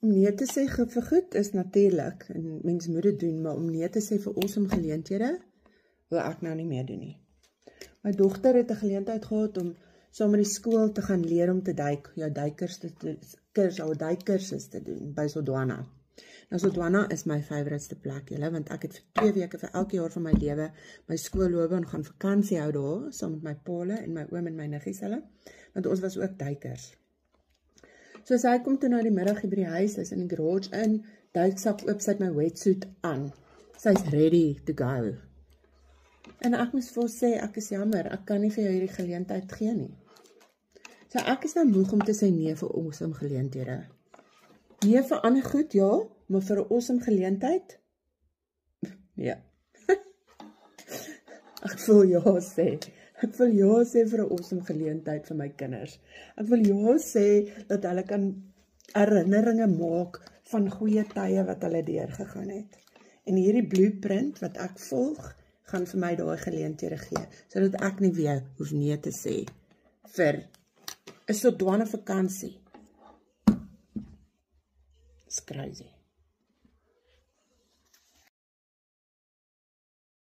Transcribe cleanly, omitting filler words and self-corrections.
Om nee te sê vir goed is natuurlik, en mens moet dit doen, maar om nee te sê vir awesome geleenthede, wil ek nou nie meer doen nie. My dogter het 'n geleentheid gehad om saam met die skool te gaan leer om te duik, jou duikkursus te doen by Sodwana. Nou Sodwana is my favouriteste plek, julle, want ek het vir 2 weke vir elke jaar van my lewe my skoolloopbaan gaan vakansie hou daar, saam met my paale en my oom en my niggies hulle, want ons was ook duikers. So sy kom toe na die middag hier by die huis, sy is in die garage in, duiksak oop, sy het my wetsuit aan. Sy's ready to go. En ek moes vir sê, ek is jammer, ek kan nie vir jou hierdie geleentheid gee nie. So ek is nou moeg om te sê nee vir awesome geleenthede. Nee vir ander goed, ja, maar vir 'n awesome geleentheid? Ja. Ek wil ja sê. Ek wil ja sê vir 'n awesome geleentheid vir my kinders. Ek wil ja sê dat hulle kan herinneringe maak van goeie tye wat hulle deurgegaan het. En hierdie blueprint wat ek volg, gaan vir my daai geleenthede gee, sodat ek nie weer hoef nee te sê vir 'n Sodwana vakansie. It's crazy.